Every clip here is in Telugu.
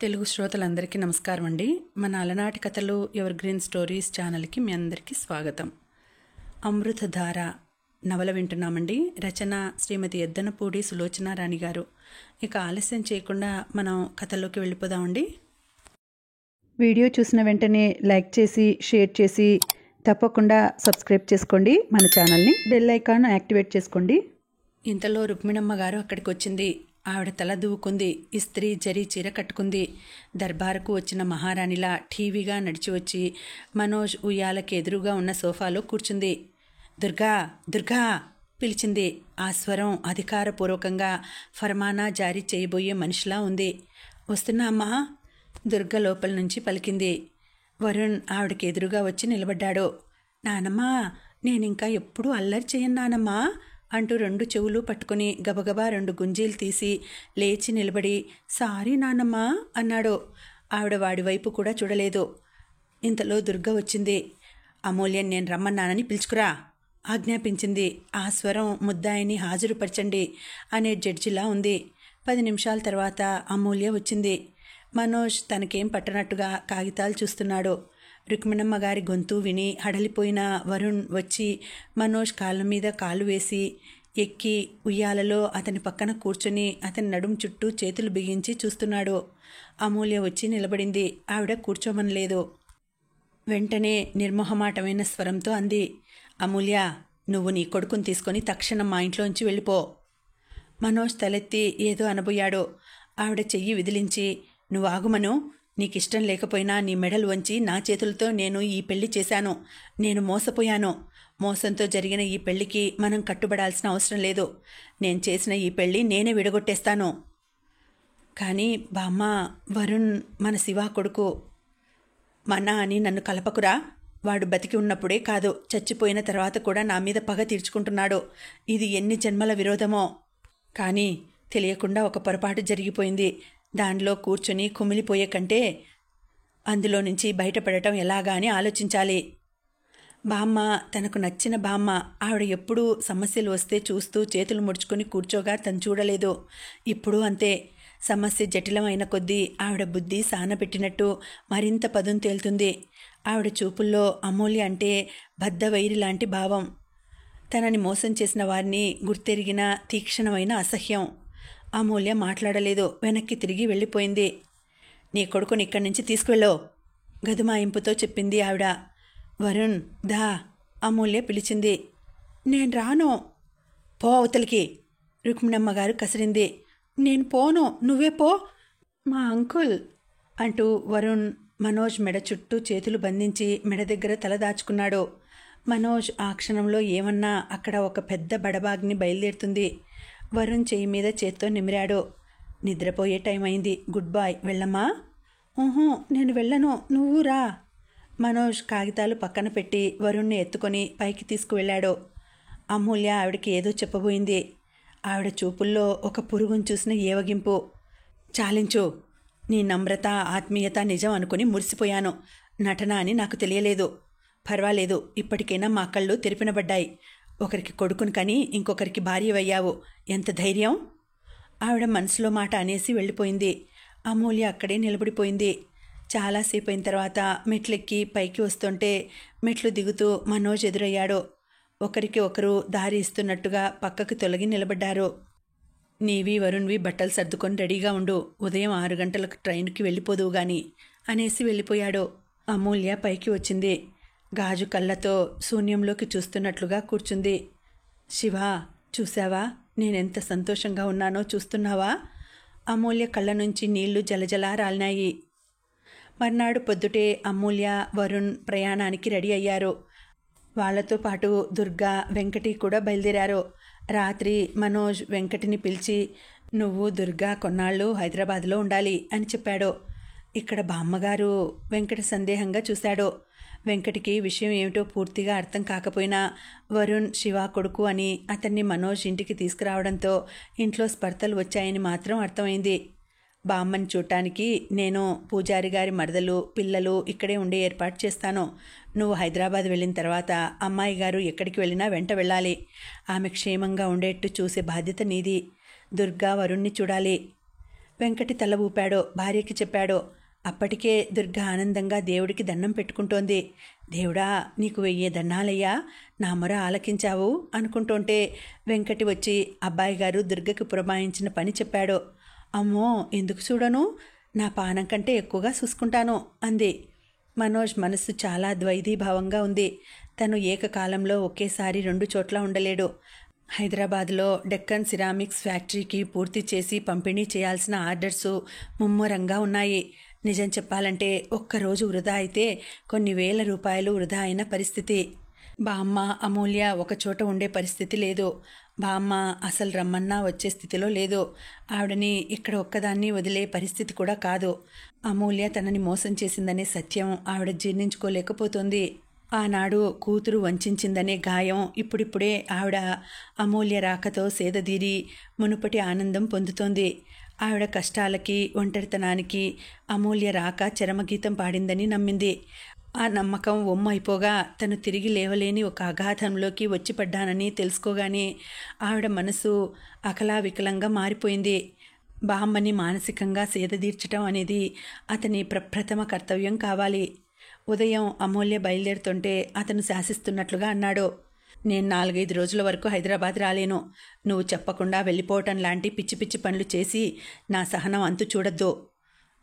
తెలుగు శ్రోతలందరికీ నమస్కారం అండి. మన అలనాటి కథలు ఎవర్ గ్రీన్ స్టోరీస్ ఛానల్కి మీ అందరికీ స్వాగతం. అమృతధార నవల వింటున్నామండి. రచన శ్రీమతి ఎద్దనపూడి సులోచనారాణి గారు. ఇక ఆలస్యం చేయకుండా మనం కథలోకి వెళ్ళిపోదామండి. వీడియో చూసిన వెంటనే లైక్ చేసి షేర్ చేసి తప్పకుండా సబ్స్క్రైబ్ చేసుకోండి మన ఛానల్ని. బెల్ ఐకాన్ యాక్టివేట్ చేసుకోండి. ఇంతలో రుక్మిణమ్మ గారు అక్కడికి వచ్చింది. ఆవిడ తల దూకుంది. ఇస్త్రీ జరీ చీర కట్టుకుంది. దర్బారుకు వచ్చిన మహారాణిలా ఠీవీగా నడిచి వచ్చి మనోజ్ ఉయ్యాలకి ఎదురుగా ఉన్న సోఫాలో కూర్చుంది. దుర్గా దుర్గా పిలిచింది. ఆ స్వరం అధికారపూర్వకంగా ఫర్మానా జారీ చేయబోయే మనిషిలా ఉంది. వస్తున్నా అమ్మా, దుర్గ లోపల నుంచి పలికింది. వరుణ్ ఆవిడకి ఎదురుగా వచ్చి నిలబడ్డాడు. నానమ్మా, నేనింకా ఎప్పుడూ అల్లరి చేయను నానమ్మా అంటూ రెండు చెవులు పట్టుకుని గబగబా 2 గుంజీలు తీసి లేచి నిలబడి సారీ నానమ్మా అన్నాడు. ఆవిడ వాడి వైపు కూడా చూడలేదు. ఇంతలో దుర్గ వచ్చింది. అమూల్యని నేను రమ్మన్నానని పిలుచుకురా ఆజ్ఞాపించింది. ఆ స్వరం ముద్దాయిని హాజరుపరచండి అనే జడ్జిలా ఉంది. 10 నిమిషాల తర్వాత అమూల్య వచ్చింది. మనోజ్ తనకేం పట్టనట్టుగా కాగితాలు చూస్తున్నాడు. రుక్మిణమ్మ గారి గొంతు విని హడలిపోయిన వరుణ్ వచ్చి మనోజ్ కాళ్ళ మీద కాలు వేసి ఎక్కి ఉయ్యాలలో అతని పక్కన కూర్చొని అతని నడుం చుట్టూ చేతులు బిగించి చూస్తున్నాడు. అమూల్య వచ్చి నిలబడింది. ఆవిడ కూర్చోమనలేదు. వెంటనే నిర్మోహమాటమైన స్వరంతో అంది, అమూల్య, నువ్వు నీ కొడుకుని తీసుకొని తక్షణం మా ఇంట్లోంచి వెళ్ళిపో. మనోజ్ తలెత్తి ఏదో అనబోయాడు. ఆవిడ చెయ్యి విదిలించి, నువ్వు ఆగుమను, నీకిష్టం లేకపోయినా నీ మెడలు వంచి నా చేతులతో నేను ఈ పెళ్లి చేశాను. నేను మోసపోయాను. మోసంతో జరిగిన ఈ పెళ్లికి మనం కట్టుబడాల్సిన అవసరం లేదు. నేను చేసిన ఈ పెళ్లి నేనే విడగొట్టేస్తాను. కానీ బామ్మ, వరుణ్ మన శివ కొడుకు. మన అని నన్ను కలపకురా. వాడు బతికి ఉన్నప్పుడే కాదు, చచ్చిపోయిన తర్వాత కూడా నా మీద పగ తీర్చుకుంటున్నాడు. ఇది ఎన్ని జన్మల విరోధమో. కానీ తెలియకుండా ఒక పొరపాటు జరిగిపోయింది. దానిలో కూర్చొని కుమిలిపోయే కంటే అందులో నుంచి బయటపడటం ఎలాగా అని ఆలోచించాలి. బామ్మ తనకు నచ్చిన బామ్మ. ఆవిడ ఎప్పుడూ సమస్యలు వస్తే చూస్తూ చేతులు ముడుచుకొని కూర్చోగా తను చూడలేదు. ఇప్పుడు అంతే. సమస్య జటిలమైన కొద్దీ ఆవిడ బుద్ధి సానబెట్టినట్టు మరింత పదును తేలుతుంది. ఆవిడ చూపుల్లో అమూల్య అంటే బద్ధవైరి లాంటి భావం. తనని మోసం చేసిన వారిని గుర్తెరిగిన తీక్షణమైన అసహ్యం. అమూల్య మాట్లాడలేదు. వెనక్కి తిరిగి వెళ్ళిపోయింది. నీ కొడుకుని ఇక్కడి నుంచి తీసుకువెళ్ళో, గదుమాయింపుతో చెప్పింది ఆవిడ. వరుణ్ దా అమూల్య పిలిచింది. నేను రాను. పో అవతలికి, రుక్మిణమ్మ గారు కసిరింది. నేను పోను, నువ్వే పో. మా అంకుల్ అంటూ వరుణ్ మనోజ్ మెడ చుట్టూ చేతులు బంధించి మెడ దగ్గర తల దాచుకున్నాడు. మనోజ్ ఆ క్షణంలో ఏమన్నా అక్కడ ఒక పెద్ద బడబాగ్ని బయలుదేరుతుంది. వరుణ్ చెయ్యి మీద చేత్తో నిమిరాడు. నిద్రపోయే టైం అయింది. గుడ్ బాయ్, వెళ్ళమ్మా. నేను వెళ్ళను, నువ్వు రా. మనోజ్ కాగితాలు పక్కన పెట్టి వరుణ్ని ఎత్తుకొని పైకి తీసుకువెళ్ళాడు. అమూల్య ఆవిడకి ఏదో చెప్పబోయింది. ఆవిడ చూపుల్లో ఒక పురుగును చూసిన ఏవగింపు. చాలించు. నీ నమ్రత ఆత్మీయత నిజం అనుకుని మురిసిపోయాను. నటన అని నాకు తెలియలేదు. పర్వాలేదు, ఇప్పటికైనా మా కళ్ళు తెరిపినబడ్డాయి. ఒకరికి కొడుకుని కని ఇంకొకరికి భార్యవయ్యావు. ఎంత ధైర్యం. ఆవిడ మనసులో మాట అనేసి వెళ్ళిపోయింది. అమూల్య అక్కడే నిలబడిపోయింది. చాలాసేపు అయిన తర్వాత మెట్లెక్కి పైకి వస్తుంటే మెట్లు దిగుతూ మనోజ్ ఎదురయ్యాడు. ఒకరికి ఒకరు దారి ఇస్తున్నట్టుగా పక్కకు తొలగి నిలబడ్డారు. నీవి వరుణ్వి బట్టలు సర్దుకొని రెడీగా ఉండు. ఉదయం 6 గంటలకు ట్రైన్కి వెళ్ళిపోదువు గాని అనేసి వెళ్ళిపోయాడు. అమూల్య పైకి వచ్చింది. గాజు కళ్ళతో శూన్యంలోకి చూస్తున్నట్లుగా కూర్చుంది. శివ, చూసావా నేనెంత సంతోషంగా ఉన్నానో చూస్తున్నావా? అమూల్య కళ్ళ నుంచి నీళ్లు జలజలా రాలినాయి. మర్నాడు పొద్దుటే అమూల్య వరుణ్ ప్రయాణానికి రెడీ అయ్యారు. వాళ్లతో పాటు దుర్గా, వెంకటి కూడా బయలుదేరారు. రాత్రి మనోజ్ వెంకటిని పిలిచి, నువ్వు దుర్గా కొన్నాళ్ళు హైదరాబాద్లో ఉండాలి అని చెప్పాడు. ఇక్కడ బామ్మగారు? వెంకట సందేహంగా చూశాడు. వెంకటికి విషయం ఏమిటో పూర్తిగా అర్థం కాకపోయినా వరుణ్ శివ కొడుకు అని అతన్ని మనోజ్ ఇంటికి తీసుకురావడంతో ఇంట్లో స్పర్ధలు వచ్చాయని మాత్రం అర్థమైంది. బామ్మని చూడటానికి నేను, పూజారి గారి మరదలు, పిల్లలు ఇక్కడే ఉండే ఏర్పాటు చేస్తాను. నువ్వు హైదరాబాద్ వెళ్ళిన తర్వాత అమ్మాయి గారు ఎక్కడికి వెళ్ళినా వెంట వెళ్ళాలి. ఆమె క్షేమంగా ఉండేట్టు చూసే బాధ్యత నీది. దుర్గా వరుణ్ణి చూడాలి. వెంకటి తల ఊపాడో. భార్యకి చెప్పాడో. అప్పటికే దుర్గ ఆనందంగా దేవుడికి దండం పెట్టుకుంటోంది. దేవుడా, నీకు 1000 దండాలయ్యా, నా మొర ఆలకించావు అనుకుంటుంటే వెంకటి వచ్చి అబ్బాయి గారు దుర్గకి పురమాయించిన పని చెప్పాడు. అమ్మో, ఎందుకు చూడను, నా పానం కంటే ఎక్కువగా చూసుకుంటాను అంది. మనోజ్ మనస్సు చాలా ద్వైధీభావంగా ఉంది. తను ఏకకాలంలో ఒకేసారి 2 చోట్ల ఉండలేడు. హైదరాబాద్లో డెక్కన్ సిరామిక్స్ ఫ్యాక్టరీకి పూర్తి చేసి పంపిణీ చేయాల్సిన ఆర్డర్సు ముమ్మరంగా ఉన్నాయి. నిజం చెప్పాలంటే ఒక్కరోజు వృధా అయితే కొన్ని వేల రూపాయలు వృధా అయిన పరిస్థితి. బామ్మ, అమూల్య ఒకచోట ఉండే పరిస్థితి లేదు. బామ్మ అసలు రమ్మన్నా వచ్చే స్థితిలో లేదు. ఆవిడని ఇక్కడ ఒక్కదాన్ని వదిలే పరిస్థితి కూడా కాదు. అమూల్య తనని మోసం చేసిందనే సత్యం ఆవిడ జీర్ణించుకోలేకపోతుంది. ఆనాడు కూతురు వంచిందనే గాయం ఇప్పుడిప్పుడే ఆవిడ అమూల్య రాకతో సేదదీరి మునుపటి ఆనందం పొందుతోంది. ఆవిడ కష్టాలకి, ఒంటరితనానికి అమూల్య రాక చరమగీతం పాడిందని నమ్మింది. ఆ నమ్మకం ఒమ్మైపోగా తను తిరిగి లేవలేని ఒక అగాధంలోకి వచ్చిపడ్డానని తెలుసుకోగానే ఆవిడ మనసు అకలావికలంగా మారిపోయింది. బామ్మని మానసికంగా సేదదీర్చటం అనేది అతని ప్రప్రథమ కర్తవ్యం కావాలి. ఉదయం అమూల్య బయలుదేరుతుంటే అతను శాసిస్తున్నట్లుగా అన్నాడు. నేను 4-5 రోజుల వరకు హైదరాబాద్ రాలేను. నువ్వు చెప్పకుండా వెళ్ళిపోవటం లాంటి పిచ్చి పిచ్చి పనులు చేసి నా సహనం అంతు చూడొద్దు.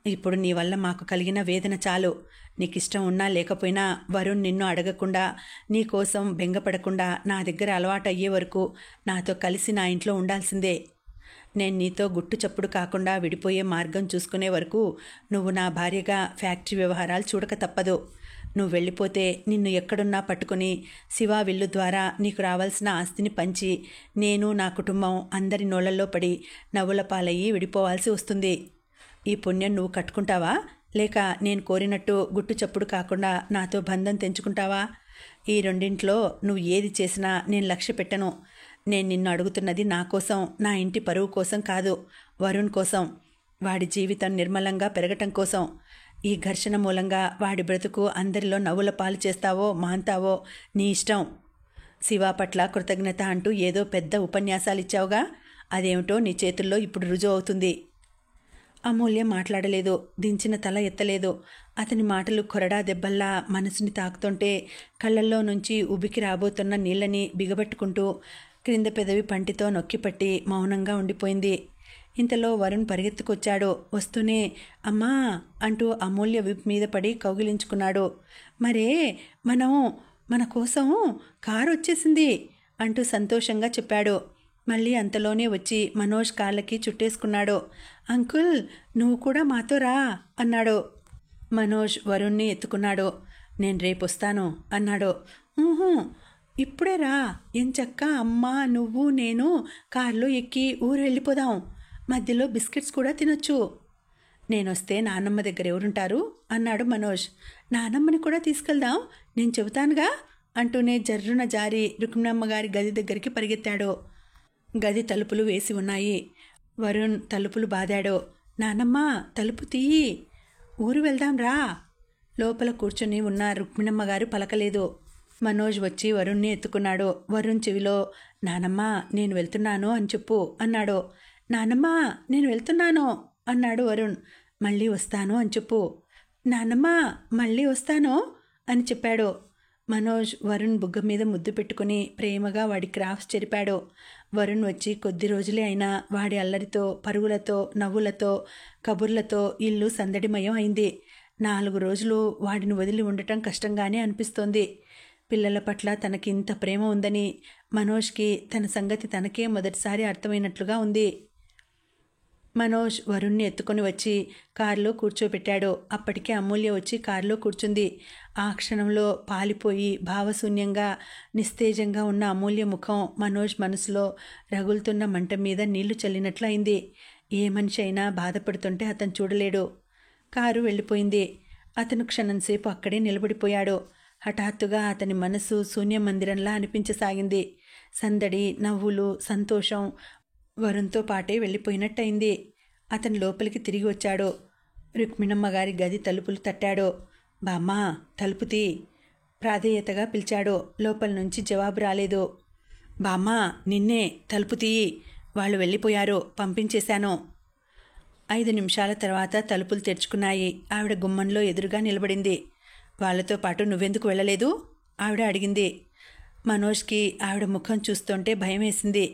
ఇప్పుడు నీ వల్ల మాకు కలిగిన వేదన చాలు. నీకిష్టం ఉన్నా లేకపోయినా వరుణ్ నిన్ను అడగకుండా, నీ కోసం బెంగపడకుండా నా దగ్గర అలవాటు అయ్యే వరకు నాతో కలిసి నా ఇంట్లో ఉండాల్సిందే. నేను నీతో గుట్టు చప్పుడు కాకుండా విడిపోయే మార్గం చూసుకునే వరకు నువ్వు నా భార్యగా ఫ్యాక్టరీ వ్యవహారాలు చూడక తప్పదు. నువ్వు వెళ్ళిపోతే నిన్ను ఎక్కడున్నా పట్టుకుని శివా విల్లు ద్వారా నీకు రావాల్సిన ఆస్తిని పంచి నేను, నా కుటుంబం అందరి నోళ్లలో పడి నవ్వుల పాలయ్యి విడిపోవాల్సి వస్తుంది. ఈ పుణ్యం నువ్వు కట్టుకుంటావా, లేక నేను కోరినట్టు గుట్టు చప్పుడు కాకుండా నాతో బంధం తెంచుకుంటావా? ఈ రెండింట్లో నువ్వు ఏది చేసినా నేను లక్ష్య పెట్టను. నేను నిన్ను అడుగుతున్నది నా కోసం, నా ఇంటి పరువు కోసం కాదు, వరుణ్ కోసం, వాడి జీవితం నిర్మలంగా పెరగటం కోసం. ఈ ఘర్షణ మూలంగా వాడి బ్రతుకు అందరిలో నవ్వుల పాలు చేస్తావో మాంతావో నీ ఇష్టం. శివ పట్ల కృతజ్ఞత అంటూ ఏదో పెద్ద ఉపన్యాసాలు ఇచ్చావుగా, అదేమిటో నీ చేతుల్లో ఇప్పుడు రుజువు అవుతుంది. అమూల్య మాట్లాడలేదు, దించిన తల ఎత్తలేదు. అతని మాటలు కొరడా దెబ్బల్లా మనసుని తాకుతుంటే కళ్ళల్లో నుంచి ఉబికి రాబోతున్న నీళ్ళని బిగబట్టుకుంటూ క్రింద పెదవి పంటితో నొక్కిపట్టి మౌనంగా ఉండిపోయింది. ఇంతలో వరుణ్ పరిగెత్తుకొచ్చాడు. వస్తూనే అమ్మా అంటూ అమూల్య విప్ మీద పడి కౌగిలించుకున్నాడు. మరే, మన కోసం కారు వచ్చేసింది అంటూ సంతోషంగా చెప్పాడు. మళ్ళీ అంతలోనే వచ్చి మనోజ్ కాళ్ళకి చుట్టేసుకున్నాడు. అంకుల్, నువ్వు కూడా మాతో రా అన్నాడు. మనోజ్ వరుణ్ణి ఎత్తుకున్నాడు. నేను రేపు వస్తాను అన్నాడు. ఇప్పుడే రా, ఎంచక్క అమ్మ, నువ్వు, నేను కారులో ఎక్కి ఊరు వెళ్ళిపోదాం. మధ్యలో బిస్కెట్స్ కూడా తినొచ్చు. నేనొస్తే నానమ్మ దగ్గర ఎవరుంటారు అన్నాడు మనోజ్. నానమ్మని కూడా తీసుకెళ్దాం, నేను చెబుతానుగా అంటూనే జర్రున జారి రుక్మిణమ్మ గారి గది దగ్గరికి పరిగెత్తాడు. గది తలుపులు వేసి ఉన్నాయి. వరుణ్ తలుపులు బాదాడు. నానమ్మ, తలుపు తీయి, ఊరు వెళ్దాం రా. లోపల కూర్చుని ఉన్న రుక్మిణమ్మ గారు పలకలేదు. మనోజ్ వచ్చి వరుణ్ణి ఎత్తుకున్నాడు. వరుణ్ చెవిలో నానమ్మ నేను వెళ్తున్నాను అని చెప్పు అన్నాడు. నానమ్మ నేను వెళ్తున్నాను అన్నాడు వరుణ్. మళ్ళీ వస్తాను అని చెప్పు. నానమ్మ మళ్ళీ వస్తాను అని చెప్పాడు. మనోజ్ వరుణ్ బుగ్గ మీద ముద్దు పెట్టుకుని ప్రేమగా వాడి క్రాఫ్ట్స్ చెరిపాడు. వరుణ్ వచ్చి కొద్ది రోజులే అయినా వాడి అల్లరితో, పరుగులతో, నవ్వులతో, కబుర్లతో ఇల్లు సందడిమయం అయింది. 4 రోజులు వాడిని వదిలి ఉండటం కష్టంగానే అనిపిస్తోంది. పిల్లల పట్ల తనకి ఇంత ప్రేమ ఉందని మనోజ్కి తన సంగతి తనకే మొదటిసారి అర్థమైనట్లుగా ఉంది. మనోజ్ వరుణ్ణి ఎత్తుకొని వచ్చి కారులో కూర్చోబెట్టాడు. అప్పటికే అమూల్య వచ్చి కారులో కూర్చుంది. ఆ క్షణంలో పాలిపోయి భావశూన్యంగా నిస్తేజంగా ఉన్న అమూల్య ముఖం మనోజ్ మనసులో రగులుతున్న మంట మీద నీళ్లు చల్లినట్లు అయింది. ఏ మనిషి అయినా బాధపడుతుంటే అతను చూడలేడు. కారు వెళ్ళిపోయింది. అతను క్షణంసేపు అక్కడే నిలబడిపోయాడు. హఠాత్తుగా అతని మనసు శూన్య మందిరంలా అనిపించసాగింది. సందడి, నవ్వులు, సంతోషం వరుణ్తో పాటే వెళ్ళిపోయినట్టయింది. అతను లోపలికి తిరిగి వచ్చాడు. రుక్మిణమ్మ గారి గది తలుపులు తట్టాడు. బామ్మా, తలుపు తీ ప్రాధేయతగా పిలిచాడు. లోపల నుంచి జవాబు రాలేదు. బామ్మా, నిన్నే, తలుపు తీయి, వాళ్ళు వెళ్ళిపోయారు, పంపించేశాను. 5 నిమిషాల తర్వాత తలుపులు తెరుచుకున్నాయి. ఆవిడ గుమ్మంలో ఎదురుగా నిలబడింది. వాళ్ళతో పాటు నువ్వెందుకు వెళ్ళలేదు? ఆవిడ అడిగింది. మనోజ్కి ఆవిడ ముఖం చూస్తుంటే భయం వేసింది.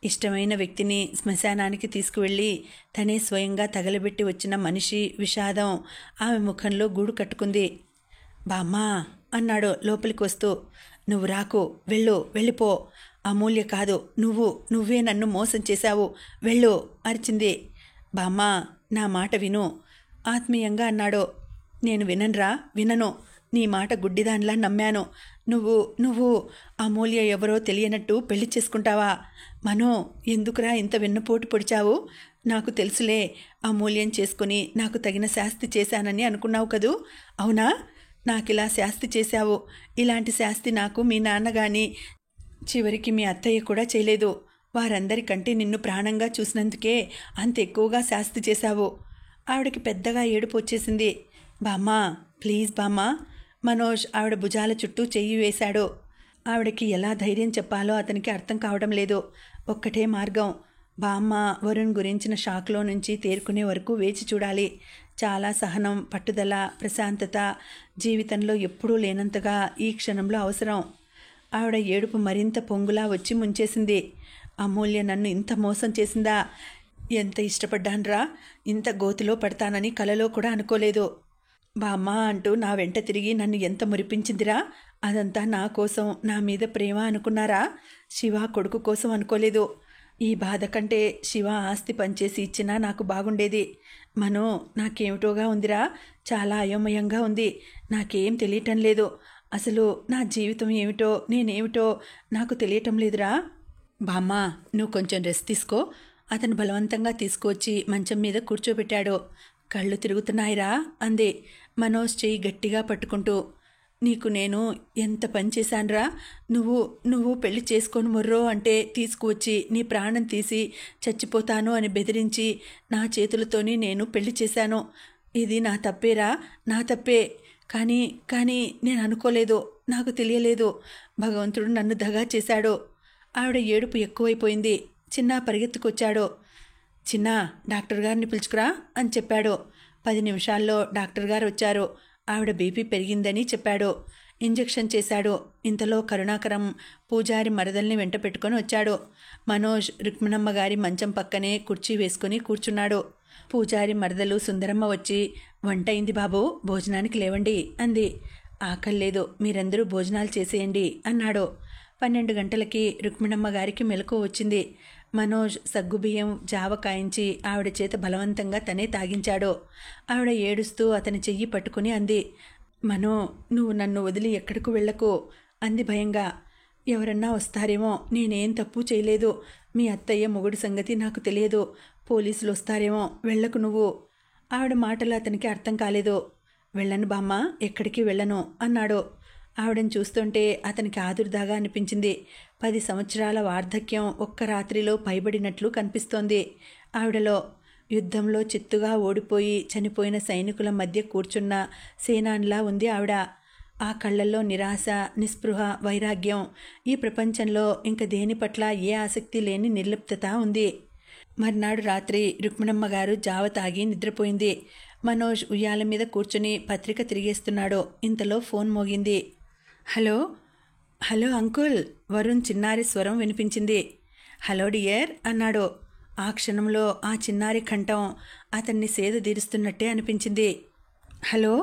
ఇష్టమైన వ్యక్తిని శ్మశానానికి తీసుకువెళ్ళి తనే స్వయంగా తగలబెట్టి వచ్చిన మనిషి విషాదం ఆమె ముఖంలో గూడు కట్టుకుంది. బామ్మా అన్నాడు లోపలికి వస్తూ. నువ్వు రాకు, వెళ్ళిపో. అమూల్య కాదు, నువ్వే నన్ను మోసం చేశావు, వెళ్ళు అరిచింది. బామ్మా నా మాట విను ఆత్మీయంగా అన్నాడు. నేను వినను. నీ మాట గుడ్డిదానిలా నమ్మాను. నువ్వు అమూల్య ఎవరో తెలియనట్టు పెళ్లి చేసుకుంటావా? మనో, ఎందుకురా ఇంత వెన్నుపోటు పొడిచావు? నాకు తెలుసులే, అమూల్యం చేసుకుని నాకు తగిన శాస్తి చేశానని అనుకున్నావు కదూ? అవునా? నాకిలా శాస్తి చేశావు. ఇలాంటి శాస్తి నాకు మీ నాన్న గాని చివరికి మీ అత్తయ్య కూడా చేయలేదు. వారందరికంటే నిన్ను ప్రాణంగా చూసినందుకే అంత ఎక్కువగా శాస్తి చేశావు. ఆవిడకి పెద్దగా ఏడుపు వచ్చేసింది. బామ్మా ప్లీజ్ బామ్మా. మనోజ్ ఆవిడ భుజాల చుట్టూ చెయ్యి వేశాడు. ఆవిడకి ఎలా ధైర్యం చెప్పాలో అతనికి అర్థం కావడం లేదు. ఒక్కటే మార్గం, బామ్మ వరుణ్ గురించిన షాక్లో నుంచి తేరుకునే వరకు వేచి చూడాలి. చాలా సహనం, పట్టుదల, ప్రశాంతత జీవితంలో ఎప్పుడూ లేనంతగా ఈ క్షణంలో అవసరం. ఆవిడ ఏడుపు మరింత పొంగులా వచ్చి ముంచేసింది. అమూల్య నన్ను ఇంత మోసం చేసిందా? ఎంత ఇష్టపడ్డాన్రా, ఇంత గోతిలో పడతానని కలలో కూడా అనుకోలేదు. బామ్మ అంటూ నా వెంట తిరిగి నన్ను ఎంత మురిపించిందిరా. అదంతా నా కోసం, నా మీద ప్రేమ అనుకున్నారా? శివ కొడుకు కోసం అనుకోలేదు. ఈ బాధ కంటే శివ ఆస్తి పనిచేసి ఇచ్చినా నాకు బాగుండేది. మనో, నాకేమిటోగా ఉందిరా, చాలా అయోమయంగా ఉంది. నాకేం తెలియటం లేదు. అసలు నా జీవితం ఏమిటో, నేనేమిటో నాకు తెలియటం లేదురా. బామ్మ నువ్వు కొంచెం రెస్ట్ తీసుకో. అతను బలవంతంగా తీసుకువచ్చి మంచం మీద కూర్చోబెట్టాడు. కళ్ళు తిరుగుతున్నాయిరా అంది మనోజ్ చెయ్యి గట్టిగా పట్టుకుంటూ. నీకు నేను ఎంత పని చేశానురా. నువ్వు పెళ్లి చేసుకొని మొర్రో అంటే తీసుకువచ్చి నీ ప్రాణం తీసి చచ్చిపోతాను అని బెదిరించి నా చేతులతోని నేను పెళ్లి చేశాను. ఇది నా తప్పేరా, నా తప్పే. కానీ నేను అనుకోలేదు, నాకు తెలియలేదు. భగవంతుడు నన్ను దగా చేశాడు. ఆవిడ ఏడుపు ఎక్కువైపోయింది. చిన్న పరిగెత్తుకొచ్చాడు. చిన్న, డాక్టర్ గారిని పిలుచుకురా అని చెప్పాడు. 10 నిమిషాల్లో డాక్టర్ గారు వచ్చారు. ఆవిడ బీపీ పెరిగిందని చెప్పాడు. ఇంజెక్షన్ చేశాడు. ఇంతలో కరుణాకరం పూజారి మరదల్ని వెంట పెట్టుకొని వచ్చాడు. మనోజ్ రుక్మిణమ్మ గారి మంచం పక్కనే కుర్చీ వేసుకుని కూర్చున్నాడు. పూజారి మరదలు సుందరమ్మ వచ్చి, వంట అయింది బాబు, భోజనానికి లేవండి అంది. ఆకల్లేదు, మీరందరూ భోజనాలు చేసేయండి అన్నాడు. 12 గంటలకి రుక్మిణమ్మ గారికి మెలకువ వచ్చింది. మనోజ్ సగ్గుబియ్యం జావ కాయించి ఆవిడ చేత బలవంతంగా తనే తాగించాడు. ఆవిడ ఏడుస్తూ అతని చెయ్యి పట్టుకుని అంది. మనో, నువ్వు నన్ను వదిలి ఎక్కడికి వెళ్ళకు అంది భయంగా. ఎవరన్నా వస్తారేమో, నేనేం తప్పు చేయలేదు. మీ అత్తయ్య మొగుడు సంగతి నాకు తెలియదు. పోలీసులు వస్తారేమో, వెళ్ళకు నువ్వు. ఆవిడ మాటలు అతనికి అర్థం కాలేదు. వెళ్ళను బామ్మ, ఎక్కడికి వెళ్ళను అన్నాడు. ఆవిడని చూస్తుంటే అతనికి ఆదుర్దాగా అనిపించింది. 10 సంవత్సరాల వార్ధక్యం ఒక్క రాత్రిలో పైబడినట్లు కనిపిస్తోంది ఆవిడలో. యుద్ధంలో చిత్తుగా ఓడిపోయి చనిపోయిన సైనికుల మధ్య కూర్చున్న సేనాన్లా ఉంది ఆవిడ. ఆ కళ్ళల్లో నిరాశ, నిస్పృహ, వైరాగ్యం. ఈ ప్రపంచంలో ఇంక దేని పట్ల ఏ ఆసక్తి లేని నిర్లిప్తత ఉంది. మర్నాడు రాత్రి రుక్మిణమ్మ గారు జావ తాగి నిద్రపోయింది. మనోజ్ ఉయ్యాల మీద కూర్చుని పత్రిక తిరిగేస్తున్నాడు. ఇంతలో ఫోన్ మోగింది. హలో అంకుల్, వరుణ్ చిన్నారి స్వరం వినిపించింది. హలో డియర్ అన్నాడు. ఆ క్షణంలో ఆ చిన్నారి కంఠం అతన్ని సేద తీరుస్తున్నట్టే అనిపించింది. హలో,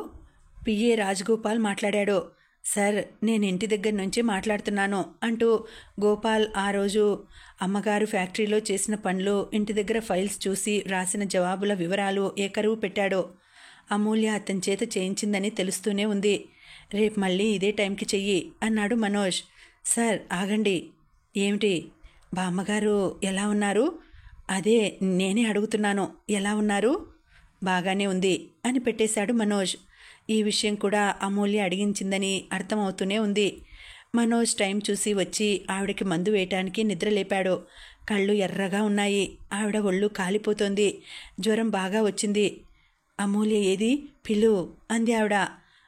పిఏ రాజగోపాల్ మాట్లాడాడు. సార్, నేను ఇంటి దగ్గర నుంచి మాట్లాడుతున్నాను అంటూ గోపాల్ ఆ రోజు అమ్మగారు ఫ్యాక్టరీలో చేసిన పనులు, ఇంటి దగ్గర ఫైల్స్ చూసి రాసిన జవాబుల వివరాలు ఏకరువు పెట్టాడు. అమూల్య అతని చేత చేయించిందని తెలుస్తూనే ఉంది. రేపు మళ్ళీ ఇదే టైంకి చెయ్యి అన్నాడు మనోజ్. సార్ ఆగండి. ఏమిటి? బామ్మగారు ఎలా ఉన్నారు? అదే నేనే అడుగుతున్నాను, ఎలా ఉన్నారు? బాగానే ఉంది అని పెట్టేశాడు మనోజ్. ఈ విషయం కూడా అమూల్య అడిగించిందని అర్థమవుతూనే ఉంది. మనోజ్ టైం చూసి వచ్చి ఆవిడకి మందు వేయటానికి నిద్ర లేపాడు. కళ్ళు ఎర్రగా ఉన్నాయి. ఆవిడ ఒళ్ళు కాలిపోతోంది. జ్వరం బాగా వచ్చింది. అమూల్య ఏది? పిలు అంది ఆవిడ.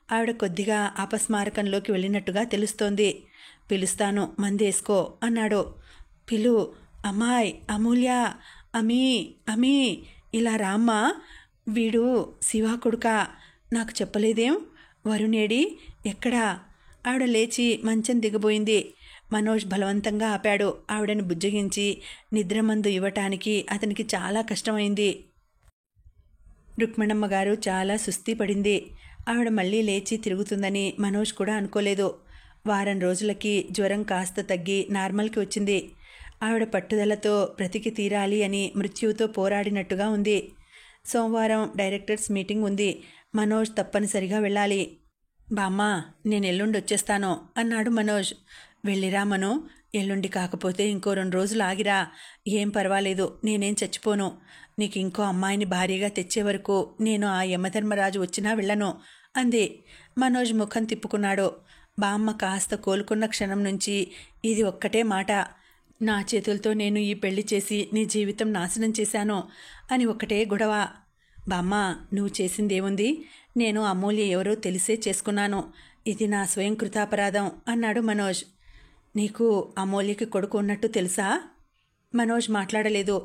ఆవిడ కొద్దిగా అపస్మారకంలోకి వెళ్ళినట్టుగా తెలుస్తోంది. పిలుస్తాను, మందేసుకో అన్నాడు. పిలు, అమ్మాయ్, అమూల్య, అమీ ఇలా రామ్మా, వీడు శివా కొడుకా, నాకు చెప్పలేదేం? వరుణేడి, ఎక్కడా? ఆవిడ లేచి మంచం దిగబోయింది. మనోజ్ బలవంతంగా ఆపాడు. ఆవిడని బుజ్జగించి నిద్రమందు ఇవ్వటానికి అతనికి చాలా కష్టమైంది. రుక్మిణమ్మ గారు చాలా సుస్థి పడింది. ఆవిడ మళ్ళీ లేచి తిరుగుతుందని మనోజ్ కూడా అనుకోలేదు. వారం రోజులకి జ్వరం కాస్త తగ్గి నార్మల్కి వచ్చింది. ఆవిడ పట్టుదలతో బ్రతికి తీరాలి అని మృత్యువుతో పోరాడినట్టుగా ఉంది. సోమవారం డైరెక్టర్స్ మీటింగ్ ఉంది. మనోజ్ తప్పనిసరిగా వెళ్ళాలి. బామ్మా, నేను ఎల్లుండి వచ్చేస్తాను అన్నాడు మనోజ్. వెళ్ళిరా మనో, ఎల్లుండి కాకపోతే ఇంకో 2 రోజులు ఆగిరా. ఏం పర్వాలేదు, నేనేం చచ్చిపోను. నీకు ఇంకో అమ్మాయిని భార్యగా తెచ్చే వరకు నేను ఆ యమధర్మరాజు వచ్చినా వెళ్ళను అంది. మనోజ్ ముఖం తిప్పుకున్నాడు. బామ్మ కాస్త కోలుకున్న క్షణం నుంచి ఇది ఒక్కటే మాట. నా చేతులతో నేను ఈ పెళ్లి చేసి నీ జీవితం నాశనం చేశాను అని ఒకటే గొడవ. బామ్మ, నువ్వు చేసిందేముంది? నేను అమూల్య ఎవరో తెలిసే చేసుకున్నాను. ఇది నా స్వయం కృతాపరాధం అన్నాడు మనోజ్. నీకు అమూల్యకి కొడుకు ఉన్నట్టు తెలుసా? మనోజ్ మాట్లాడలేదు.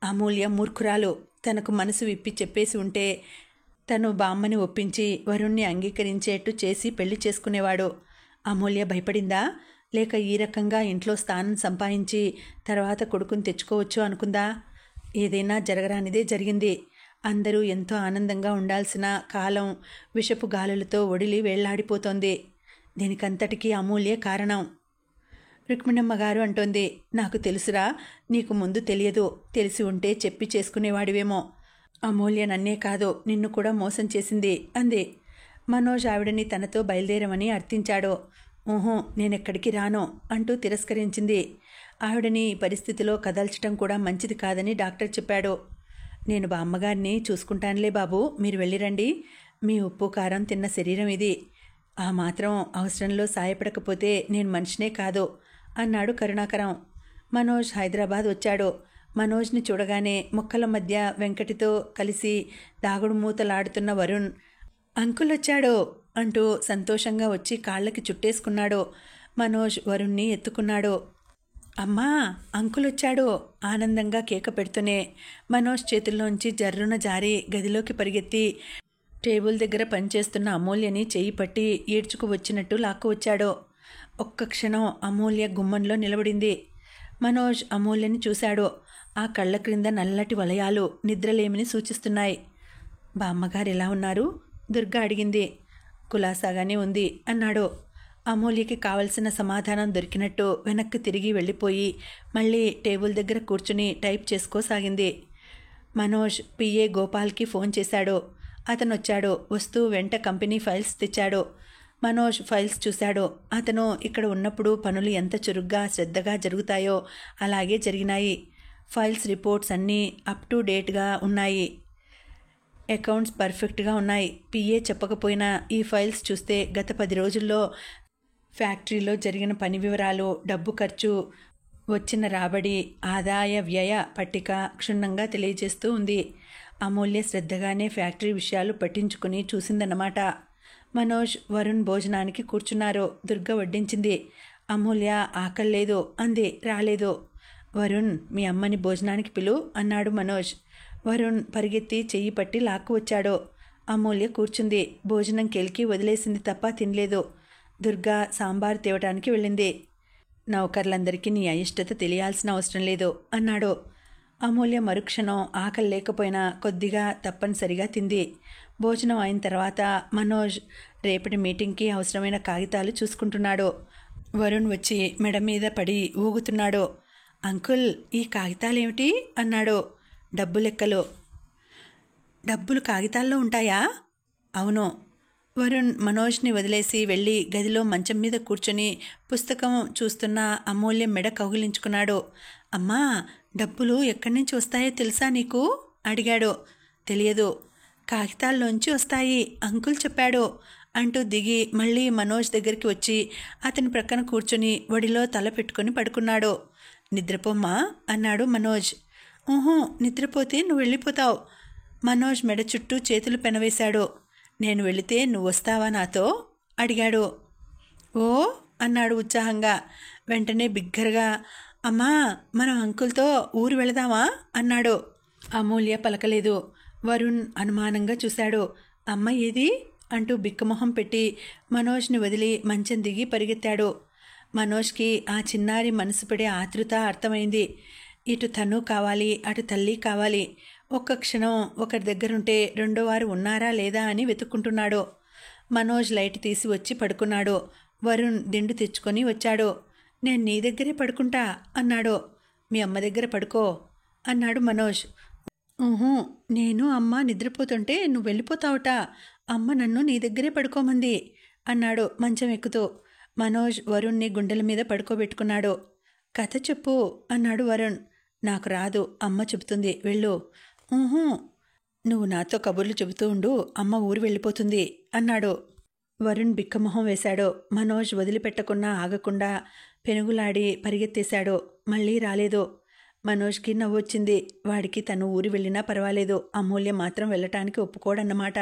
అమూల్య మూర్ఖురాలు. తనకు మనసు విప్పి చెప్పేసి ఉంటే తను బామ్మని ఒప్పించి వరుణ్ణి అంగీకరించేట్టు చేసి పెళ్లి చేసుకునేవాడు. అమూల్య భయపడిందా? లేక ఈ రకంగా ఇంట్లో స్థానం సంపాదించి తర్వాత కొడుకుని తెచ్చుకోవచ్చు అనుకుందా? ఏదైనా జరగరానిదే జరిగింది. అందరూ ఎంతో ఆనందంగా ఉండాల్సిన కాలం విషపు గాలులతో ఒడిలి వేళ్లాడిపోతోంది. దీనికంతటికీ అమూల్యే కారణం. రుక్మిణమ్మ గారు అంటోంది. నాకు తెలుసురా, నీకు ముందు తెలియదు. తెలిసి ఉంటే చెప్పి చేసుకునేవాడివేమో. అమూల్య నన్నే కాదు, నిన్ను కూడా మోసం చేసింది అంది. మనోజ్ ఆవిడని తనతో బయలుదేరమని అర్థించాడు. ఊహూ, నేనెక్కడికి రాను అంటూ తిరస్కరించింది. ఆవిడని పరిస్థితిలో కదల్చడం కూడా మంచిది కాదని డాక్టర్ చెప్పాడు. నేను బామ్మగారిని చూసుకుంటానులే బాబు, మీరు వెళ్ళిరండి. మీ ఉప్పు కారం తిన్న శరీరం ఇది. ఆ మాత్రం అవసరంలో సాయపడకపోతే నేను మనిషినే కాదు అన్నాడు కరుణాకరం. మనోజ్ హైదరాబాద్ వచ్చాడు. మనోజ్ని చూడగానే మొక్కల మధ్య వెంకటితో కలిసి దాగుడు మూతలాడుతున్న వరుణ్ అంకుల్ వచ్చాడు అంటూ సంతోషంగా వచ్చి కాళ్ళకి చుట్టేసుకున్నాడు. మనోజ్ వరుణ్ణి ఎత్తుకున్నాడు. అమ్మా, అంకుల్ వచ్చాడు ఆనందంగా కేక పెడుతూనే మనోజ్ చేతుల్లోంచి జర్రున జారి గదిలోకి పరిగెత్తి టేబుల్ దగ్గర పనిచేస్తున్న అమూల్యని చేయి పట్టి ఈడ్చుకు వచ్చినట్టు లాక్కు వచ్చాడు. ఒక్క క్షణం అమూల్య గుమ్మంలో నిలబడింది. మనోజ్ అమూల్యని చూశాడు. ఆ కళ్ళ క్రింద నల్లటి వలయాలు నిద్రలేమిని సూచిస్తున్నాయి. బామ్మగారు ఎలా ఉన్నారు? దుర్గా అడిగింది. కులాసాగానే ఉంది అన్నాడు. అమూల్యకి కావలసిన సమాధానం దొరికినట్టు వెనక్కి తిరిగి వెళ్ళిపోయి మళ్ళీ టేబుల్ దగ్గర కూర్చుని టైప్ చేసుకోసాగింది. మనోజ్ పిఏ గోపాల్కి ఫోన్ చేశాడు. అతను వచ్చాడు. వస్తూ వెంట కంపెనీ ఫైల్స్ తెచ్చాడు. మనోజ్ ఫైల్స్ చూశాడు. అతను ఇక్కడ ఉన్నప్పుడు పనులు ఎంత చురుగ్గా శ్రద్ధగా జరుగుతాయో అలాగే జరిగినాయి. ఫైల్స్ రిపోర్ట్స్ అన్నీ అప్ టు డేట్గా ఉన్నాయి. అకౌంట్స్ పర్ఫెక్ట్గా ఉన్నాయి. పిఏ చెప్పకపోయినా ఈ ఫైల్స్ చూస్తే గత 10 రోజుల్లో ఫ్యాక్టరీలో జరిగిన పని వివరాలు, డబ్బు ఖర్చు, వచ్చిన రాబడి, ఆదాయ వ్యయ పట్టిక క్షుణ్ణంగా తెలియజేస్తూ ఉంది. అమూల్య శ్రద్ధగానే ఫ్యాక్టరీ విషయాలు పట్టించుకుని చూసిందన్నమాట. మనోజ్ వరుణ్ భోజనానికి కూర్చున్నారు. దుర్గ వడ్డించింది. అమూల్య ఆకల్లేదు అంది. రాలేదు. వరుణ్, మీ అమ్మని భోజనానికి పిలు అన్నాడు మనోజ్. వరుణ్ పరిగెత్తి చెయ్యి పట్టి లాక్కు వచ్చాడు. అమూల్య కూర్చుంది. భోజనం కెలికి వదిలేసింది తప్ప తినలేదు. దుర్గా సాంబార్ తేవటానికి వెళ్ళింది. నౌకర్లందరికీ నీ అయిష్టత తెలియాల్సిన అవసరం లేదు అన్నాడు. అమూల్య మరుక్షణం ఆకలి లేకపోయినా కొద్దిగా తప్పనిసరిగా తింది. భోజనం అయిన తర్వాత మనోజ్ రేపటి మీటింగ్కి అవసరమైన కాగితాలు చూసుకుంటున్నాడు. వరుణ్ వచ్చి మెడ మీద పడి ఊగుతున్నాడు. అంకుల్, ఈ కాగితాలేమిటి అన్నాడు. డబ్బు లెక్కలు. డబ్బులు కాగితాల్లో ఉంటాయా? అవును. వరుణ్ మనోజ్ని వదిలేసి వెళ్ళి గదిలో మంచం మీద కూర్చొని పుస్తకం చూస్తున్న అమూల్య మెడ కౌగిలించుకున్నాడు. అమ్మా, డబ్బులు ఎక్కడి నుంచి వస్తాయో తెలుసా నీకు అడిగాడు. తెలియదు. కాగితాల్లోంచి వస్తాయి, అంకుల్ చెప్పాడు అంటూ దిగి మళ్ళీ మనోజ్ దగ్గరికి వచ్చి అతని ప్రక్కన కూర్చొని ఒడిలో తల పెట్టుకుని పడుకున్నాడు. నిద్రపోమ్మా అన్నాడు మనోజ్. ఊహూ, నిద్రపోతే నువ్వు వెళ్ళిపోతావు. మనోజ్ మెడ చుట్టూ చేతులు పెనవేశాడు. నేను వెళితే నువ్వు వస్తావా నాతో అడిగాడు. ఓ అన్నాడు ఉత్సాహంగా. వెంటనే బిగ్గరగా, అమ్మా, మనం అంకుల్తో ఊరు వెళదామా అన్నాడు. అమూల్య పలకలేదు. వరుణ్ అనుమానంగా చూశాడు. అమ్మ ఏది అంటూ బిక్కమొహం పెట్టి మనోజ్ని వదిలి మంచం దిగి పరిగెత్తాడు. మనోజ్కి ఆ చిన్నారి మనసు పడే ఆతృత అర్థమైంది. ఇటు తను కావాలి, అటు తల్లి కావాలి. ఒక్క క్షణం ఒకరి దగ్గరుంటే రెండో వారు ఉన్నారా లేదా అని వెతుక్కుంటున్నాడు. మనోజ్ లైట్ తీసి వచ్చి పడుకున్నాడు. వరుణ్ దిండు తెచ్చుకొని వచ్చాడు. నేను నీ దగ్గరే పడుకుంటా అన్నాడు. మీ అమ్మ దగ్గర పడుకో అన్నాడు మనోజ్. ఊహూ, నేను అమ్మ నిద్రపోతుంటే నువ్వు వెళ్ళిపోతావుట. అమ్మ నన్ను నీ దగ్గరే పడుకోమంది అన్నాడు మంచం ఎక్కుతూ. మనోజ్ వరుణ్ని గుండెల మీద పడుకోబెట్టుకున్నాడు. కథ చెప్పు అన్నాడు వరుణ్. నాకు రాదు, అమ్మ చెబుతుంది, వెళ్ళు. ఊహూ, నువ్వు నాతో కబుర్లు చెబుతూ ఉండు, అమ్మ ఊరు వెళ్ళిపోతుంది అన్నాడు. వరుణ్ బిక్కమొహం వేశాడు. మనోజ్ వదిలిపెట్టకున్నా ఆగకుండా పెనుగులాడి పరిగెత్తేశాడు. మళ్ళీ రాలేదు. మనోజ్కి నవ్వొచ్చింది. వాడికి తను ఊరి వెళ్ళినా పర్వాలేదు, అమూల్య మాత్రం వెళ్ళటానికి ఒప్పుకోడన్నమాట.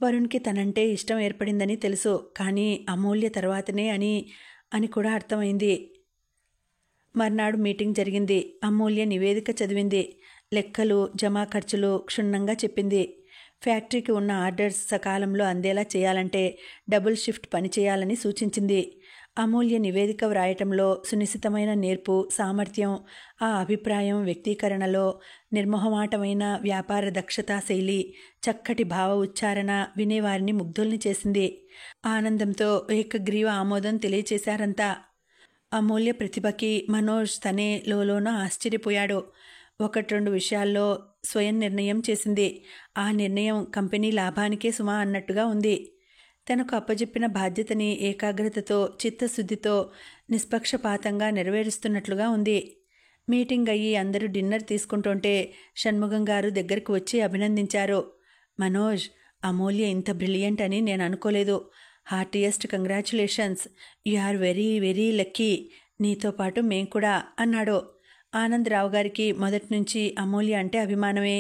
వరుణ్కి తనంటే ఇష్టం ఏర్పడిందని తెలుసు, కానీ అమూల్య తర్వాతనే అని కూడా అర్థమైంది. మర్నాడు మీటింగ్ జరిగింది. అమూల్య నివేదిక చదివింది. లెక్కలు, జమా ఖర్చులు క్షుణ్ణంగా చెప్పింది. ఫ్యాక్టరీకి ఉన్న ఆర్డర్స్ సకాలంలో అందేలా చేయాలంటే డబుల్ షిఫ్ట్ పనిచేయాలని సూచించింది. అమూల్య నివేదిక వ్రాయటంలో సునిశితమైన నేర్పు, సామర్థ్యం, ఆ అభిప్రాయం వ్యక్తీకరణలో నిర్మోహమాటమైన వ్యాపార దక్షతా శైలి, చక్కటి భావ ఉచ్చారణ వినేవారిని ముగ్ధుల్ని చేసింది. ఆనందంతో ఏకగ్రీవ ఆమోదం తెలియచేశారంతా. అమూల్య ప్రతిభకి మనోజ్ తనే లోలోన ఆశ్చర్యపోయాడు. 1-2 విషయాల్లో స్వయం నిర్ణయం చేసింది. ఆ నిర్ణయం కంపెనీ లాభానికే సుమా అన్నట్టుగా ఉంది. తనకు అప్పజెప్పిన బాధ్యతని ఏకాగ్రతతో, చిత్తశుద్ధితో, నిష్పక్షపాతంగా నెరవేరుస్తున్నట్లుగా ఉంది. మీటింగ్ అయ్యి అందరూ డిన్నర్ తీసుకుంటుంటే షణ్ముగం గారు దగ్గరకు వచ్చి అభినందించారు. మనోజ్, అమూల్య ఇంత బ్రిలియంట్ అని నేను అనుకోలేదు. Heartiest congratulations. You are very very lucky. నీతో పాటు మేం కూడా అన్నాడు. ఆనందరావు గారికి మొదటి నుంచి అమూల్య అంటే అభిమానమే.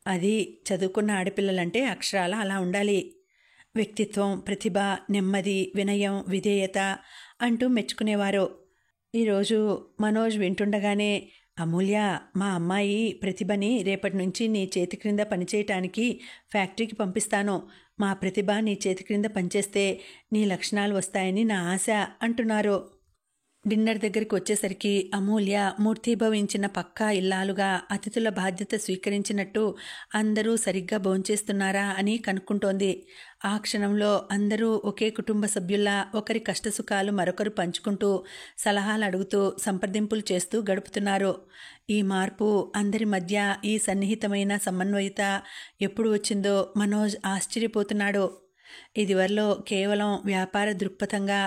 అది చదువుకున్న ఆడపిల్లలంటే అక్షరాల అలా ఉండాలి. వ్యక్తిత్వం, ప్రతిభ, నెమ్మది, వినయం, విధేయత అంటూ మెచ్చుకునేవారు. ఈరోజు మనోజ్ వింటుండగానే, అమూల్య, మా అమ్మాయి ప్రతిభని రేపటి నుంచి నీ చేతి క్రింద పనిచేయటానికి ఫ్యాక్టరీకి పంపిస్తాను. మా ప్రతిభ నీ చేతి క్రింద పనిచేస్తే నీ లక్షణాలు వస్తాయని నా ఆశ అంటున్నారు. డిన్నర్ దగ్గరికి వచ్చేసరికి అమూల్య మూర్తీభవించిన పక్కా ఇల్లాలుగా అతిథుల బాధ్యత స్వీకరించినట్టు అందరూ సరిగ్గా భోంచేస్తున్నారా అని కనుక్కుంటోంది. ఆ క్షణంలో అందరూ ఒకే కుటుంబ సభ్యుల్లా ఒకరి కష్టసుఖాలు మరొకరు పంచుకుంటూ, సలహాలు అడుగుతూ, సంప్రదింపులు చేస్తూ గడుపుతున్నారు. ఈ మార్పు, అందరి మధ్య ఈ సన్నిహితమైన సమన్వయత ఎప్పుడు వచ్చిందో మనోజ్ ఆశ్చర్యపోతున్నాడు. ఇదివరలో కేవలం వ్యాపార దృక్పథంగా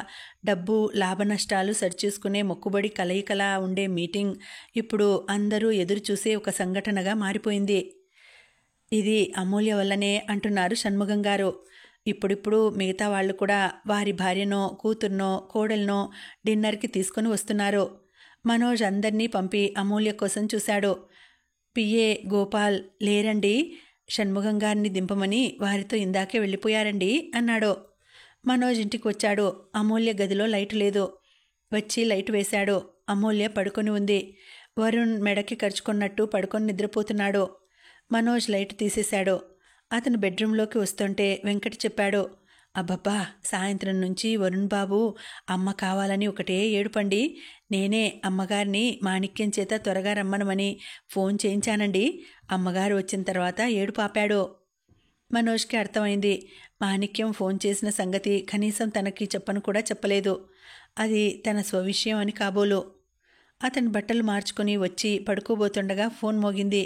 డబ్బు, లాభనష్టాలు సరిచూసుకునే మొక్కుబడి కలయికలా ఉండే మీటింగ్ ఇప్పుడు అందరూ ఎదురుచూసే ఒక సంఘటనగా మారిపోయింది. ఇది అమూల్య వల్లనే అంటున్నారు షణ్ముగం గారు. ఇప్పుడిప్పుడు మిగతా వాళ్ళు కూడా వారి భార్యనో, కూతుర్నో, కోడల్నో డిన్నర్కి తీసుకొని వస్తున్నారు. మనోజ్ అందరినీ పంపి అమూల్య కోసం చూశాడు. పిఏ గోపాల్ లేరండి, షణ్ముగం గారిని దింపమని వారితో ఇందాకే వెళ్ళిపోయారండి అన్నాడు. మనోజ్ ఇంటికి వచ్చాడు. అమూల్య గదిలో లైటు లేదు. వచ్చి లైటు వేశాడు. అమూల్య పడుకొని ఉంది. వరుణ్ మెడకి కరుచుకున్నట్టు పడుకొని నిద్రపోతున్నాడు. మనోజ్ లైటు తీసేశాడు. అతను బెడ్రూంలోకి వస్తుంటే వెంకట్ చెప్పాడు, అబ్బబ్బా, సాయంత్రం నుంచి వరుణ్ బాబు అమ్మ కావాలని ఒకటే ఏడుపండి. నేనే అమ్మగారిని మాణిక్యం చేత త్వరగా రమ్మనమని ఫోన్ చేయించానండి. అమ్మగారు వచ్చిన తర్వాత ఏడుపు ఆపాడు. మనోజ్కి అర్థమైంది. మాణిక్యం ఫోన్ చేసిన సంగతి కనీసం తనకి చెప్పను కూడా చెప్పలేదు. అది తన స్వవిషయం అని కాబోలు. అతను బట్టలు మార్చుకుని వచ్చి పడుకోబోతుండగా ఫోన్ మోగింది.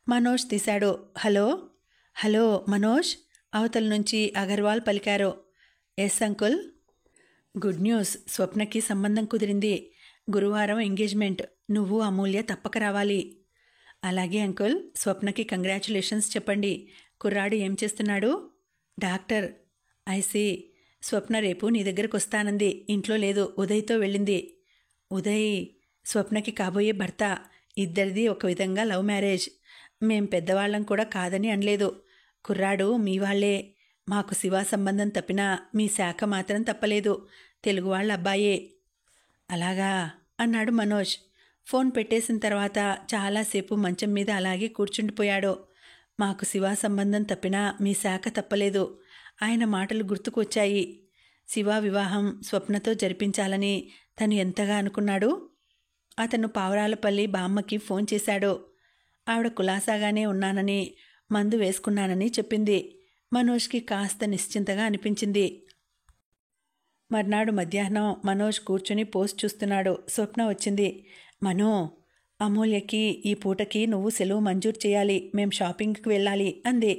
మనోజ్ తీశాడు. హలో హలో మనోజ్, అవతల నుంచి అగర్వాల్ పలికారు. Yes uncle. గుడ్ న్యూస్, స్వప్నకి సంబంధం కుదిరింది. గురువారం ఎంగేజ్మెంట్. నువ్వు అమూల్య తప్పక రావాలి. అలాగే అంకుల్, స్వప్నకి కంగ్రాచులేషన్స్ చెప్పండి. కుర్రాడు ఏం చేస్తున్నాడు? డాక్టర్. ఐసి. స్వప్న రేపు నీ దగ్గరకు వస్తానంది. ఇంట్లో లేదు, ఉదయ్తో వెళ్ళింది. ఉదయ్ స్వప్నకి కాబోయే భర్త. ఇద్దరిది ఒక విధంగా లవ్ మ్యారేజ్. మేం పెద్దవాళ్ళం కూడా కాదని అనలేదు. కుర్రాడు మీ వాళ్లే. మాకు శివ సంబంధం తప్పినా మీ శాఖ మాత్రం తప్పలేదు. తెలుగు వాళ్ళ అబ్బాయే. అలాగా అన్నాడు మనోజ్. ఫోన్ పెట్టేసిన తర్వాత చాలాసేపు మంచం మీద అలాగే కూర్చుండిపోయాడు. మాకు శివ సంబంధం తప్పినా మీ శాఖ తప్పలేదు. ఆయన మాటలు గుర్తుకొచ్చాయి. శివ వివాహం స్వప్నతో జరిపించాలని తను ఎంతగా అనుకున్నాడు. అతను పావురాలపల్లి బామ్మకి ఫోన్ చేశాడు. ఆవిడ కులాసాగానే ఉన్నానని, మందు వేసుకున్నానని చెప్పింది. మనోజ్కి కాస్త నిశ్చింతగా అనిపించింది. మర్నాడు మధ్యాహ్నం మనోజ్ కూర్చుని పోస్ట్ చూస్తున్నాడు. స్వప్న వచ్చింది. మనో, అమూల్యకి ఈ పూటకి నువ్వు సెలవు మంజూరు చేయాలి, మేం షాపింగ్కి వెళ్ళాలి అంది.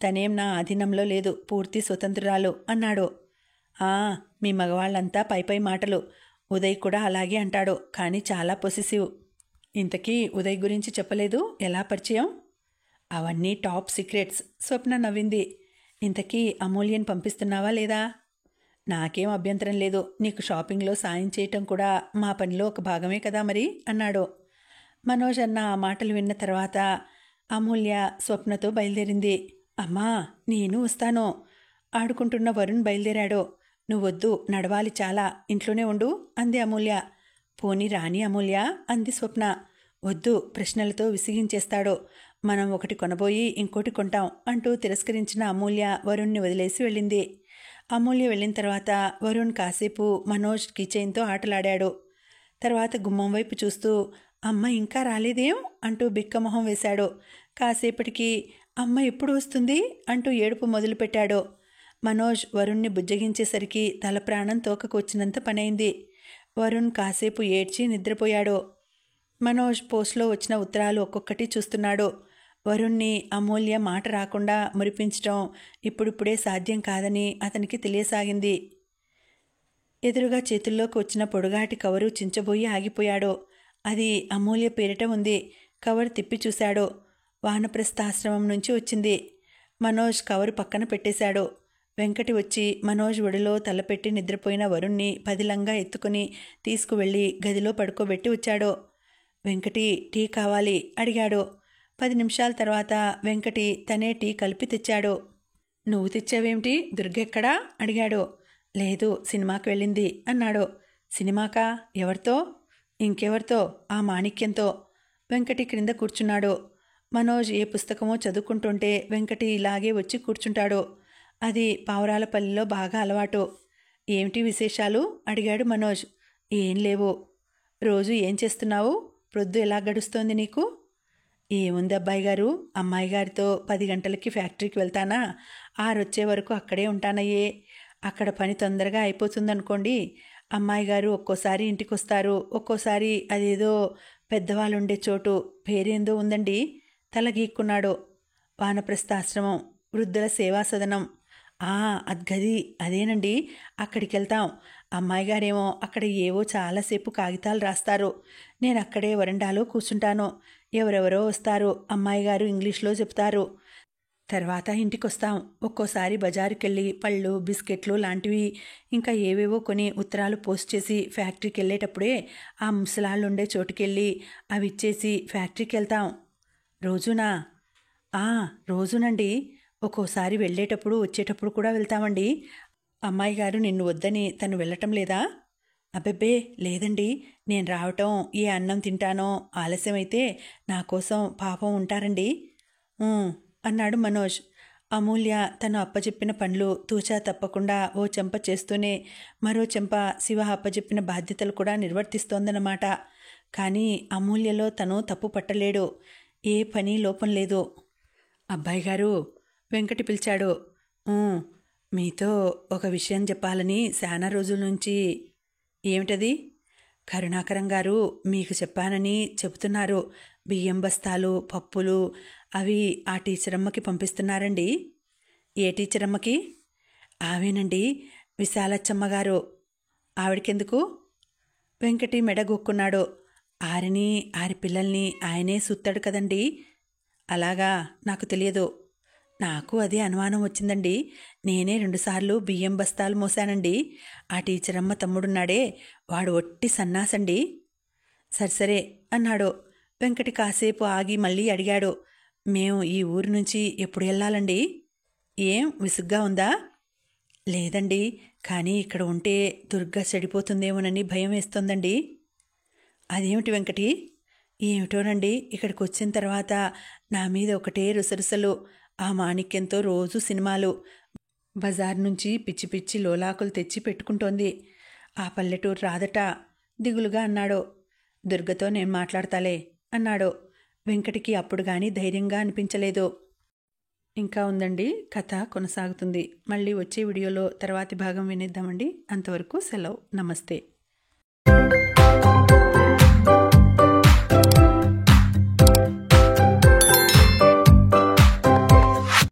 తనేం నా ఆధీనంలో లేదు, పూర్తి స్వతంత్రురాలు అన్నాడు. మీ మగవాళ్ళంతా పై మాటలు. ఉదయ్ కూడా అలాగే అంటాడు, కానీ చాలా పొసెసివ్. ఇంతకీ ఉదయ్ గురించి చెప్పలేదు, ఎలా పరిచయం? అవన్నీ టాప్ సీక్రెట్స్. స్వప్న నవ్వింది. ఇంతకీ అమూల్యని పంపిస్తున్నావా లేదా? నాకేం అభ్యంతరం లేదు. నీకు షాపింగ్లో సాయం చేయటం కూడా మా పనిలో ఒక భాగమే కదా మరి అన్నాడు. మనోజ్ అన్న ఆ మాటలు విన్న తర్వాత అమూల్య స్వప్నతో బయలుదేరింది. అమ్మా, నేను వస్తాను. ఆడుకుంటున్న వరుణ్ బయలుదేరాడు. నువ్వొద్దు, నడవాలి చాలా, ఇంట్లోనే ఉండు అంది అమూల్య. పోనీ రాని అమూల్య అంది స్వప్న. వద్దు, ప్రశ్నలతో విసిగించేస్తాడు. మనం ఒకటి కొనబోయి ఇంకోటి కొంటాం అంటూ తిరస్కరించిన అమూల్య వరుణ్ని వదిలేసి వెళ్ళింది. అమూల్య వెళ్ళిన తర్వాత వరుణ్ కాసేపు మనోజ్ కిచెన్తో ఆటలాడాడు. తర్వాత గుమ్మం వైపు చూస్తూ అమ్మ ఇంకా రాలేదేం అంటూ బిక్కమొహం వేశాడు. కాసేపటికి అమ్మ ఎప్పుడు వస్తుంది అంటూ ఏడుపు మొదలుపెట్టాడు. మనోజ్ వరుణ్ణి బుజ్జగించేసరికి తల ప్రాణం తోకకొచ్చినంత పనైంది. వరుణ్ కాసేపు ఏడ్చి నిద్రపోయాడు. మనోజ్ పోస్ట్లో వచ్చిన ఉత్తరాలు ఒక్కొక్కటి చూస్తున్నాడు. వరుణ్ణి అమూల్య మాట రాకుండా మురిపించడం ఇప్పుడిప్పుడే సాధ్యం కాదని అతనికి తెలియసాగింది. ఎదురుగా చేతుల్లోకి వచ్చిన పొడుగాటి కవరు చించబోయి ఆగిపోయాడు. అది అమూల్య పేరిట ఉంది. కవర్ తిప్పి చూశాడు. వానప్రస్థాశ్రమం నుంచి వచ్చింది. మనోజ్ కవరు పక్కన పెట్టేశాడు. వెంకటి వచ్చి మనోజ్ ఒడిలో తలపెట్టి నిద్రపోయిన వరుణ్ణి పదిలంగా ఎత్తుకుని తీసుకువెళ్ళి గదిలో పడుకోబెట్టి వచ్చాడు. వెంకటి, టీ కావాలి అడిగాడు. 10 నిమిషాల తర్వాత వెంకటి తనే టీ కలిపి తెచ్చాడు. నువ్వు తెచ్చావేమిటి? దుర్గెక్కడా అడిగాడు. లేదు, సినిమాకి వెళ్ళింది అన్నాడు. సినిమాకా? ఎవరితో? ఇంకెవరితో, ఆ మాణిక్యంతో. వెంకటి క్రింద కూర్చున్నాడు. మనోజ్ ఏ పుస్తకమో చదువుకుంటుంటే వెంకటి ఇలాగే వచ్చి కూర్చుంటాడు. అది పావురాలపల్లిలో బాగా అలవాటు. ఏమిటి విశేషాలు అడిగాడు మనోజ్. ఏం లేవు. రోజు ఏం చేస్తున్నావు? ప్రొద్దు ఎలా గడుస్తోంది నీకు? ఏముంది అబ్బాయి గారు, అమ్మాయి గారితో 10 గంటలకి ఫ్యాక్టరీకి వెళ్తానా, 6 వచ్చే వరకు అక్కడే ఉంటానయ్యే. అక్కడ పని తొందరగా అయిపోతుందనుకోండి. అమ్మాయి గారు ఒక్కోసారి ఇంటికి వస్తారు, ఒక్కోసారి అదేదో పెద్దవాళ్ళు ఉండే చోటు, పేరేందో ఉందండి. తల గీక్కున్నాడు. వానప్రస్థాశ్రమం, వృద్ధుల సేవా సదనం. అద్గది, అదేనండి, అక్కడికి వెళ్తాం. అమ్మాయి గారేమో అక్కడ ఏవో చాలాసేపు కాగితాలు రాస్తారు. నేను అక్కడే వరండాలో కూర్చుంటాను. ఎవరెవరో వస్తారు. అమ్మాయి గారు ఇంగ్లీష్లో చెప్తారు. తర్వాత ఇంటికి వస్తాం. ఒక్కోసారి బజారుకెళ్ళి పళ్ళు, బిస్కెట్లు లాంటివి ఇంకా ఏవేవో కొని ఉత్తరాలు పోస్ట్ చేసి ఫ్యాక్టరీకి వెళ్ళేటప్పుడే ఆ ముసలాళ్ళు ఉండే చోటుకెళ్ళి అవి ఇచ్చేసి ఫ్యాక్టరీకి వెళ్తాం. రోజునా? రోజునండి. ఒక్కోసారి వెళ్ళేటప్పుడు వచ్చేటప్పుడు కూడా వెళ్తామండి. అమ్మాయి గారు నిన్ను వద్దని తను వెళ్ళటం లేదా? అబ్బెబ్బే, లేదండి. నేను రావటం, ఏ అన్నం తింటానో ఆలస్యమైతే నా కోసం పాపం ఉంటారండి అన్నాడు మనోజ్. అమూల్య తను అప్పచెప్పిన పనులు తూచా తప్పకుండా ఓ చెంప చేస్తూనే మరో చెంప శివ అప్పచెప్పిన బాధ్యతలు కూడా నిర్వర్తిస్తోందన్నమాట. కానీ అమూల్యలో తను తప్పు పట్టలేడు. ఏ పని లోపం లేదు. అబ్బాయి గారు, వెంకటి పిలిచాడు. మీతో ఒక విషయం చెప్పాలని చాలా రోజుల నుంచి. ఏమిటది? కరుణాకరం గారు మీకు చెప్పానని చెబుతున్నారు. బియ్యం బస్తాలు, పప్పులు అవి ఆ టీచరమ్మకి పంపిస్తున్నారండి. ఏ టీచరమ్మకి? ఆవేనండి, విశాలచ్చమ్మ గారు. ఆవిడకెందుకు? వెంకటి మెడగొక్కున్నాడు. ఆరి పిల్లల్ని ఆయనే సుత్తాడు కదండి. అలాగా, నాకు తెలియదు. నాకు అదే అనుమానం వచ్చిందండి. నేనే 2 సార్లు బియ్యం బస్తాలు మోసానండి. ఆ టీచరమ్మ తమ్ముడున్నాడే, వాడు ఒట్టి సన్నాసండి. సరే అన్నాడు. వెంకటి కాసేపు ఆగి మళ్ళీ అడిగాడు. మేము ఈ ఊరు నుంచి ఎప్పుడు వెళ్ళాలండి? ఏం విసుగ్గా ఉందా? లేదండి, కానీ ఇక్కడ ఉంటే దుర్గ చెడిపోతుందేమోనని భయం వేస్తోందండి. అదేమిటి వెంకటి? ఏమిటోనండి, ఇక్కడికి వచ్చిన తర్వాత నా మీద ఒకటే రుసరుసలు. ఆ మాణిక్యంతో రోజు సినిమాలు, బజార్ నుంచి పిచ్చి పిచ్చి లోలాకులు తెచ్చి పెట్టుకుంటోంది. ఆ పల్లెటూరు రాదట దిగులుగా అన్నాడు. దుర్గతో నేను మాట్లాడతాలే అన్నాడు. వెంకటికి అప్పుడు కానీ ధైర్యంగా అనిపించలేదు. ఇంకా ఉందండి, కథ కొనసాగుతుంది. మళ్ళీ వచ్చే వీడియోలో తర్వాతి భాగం వినేద్దామండి. అంతవరకు సెలవు. నమస్తే.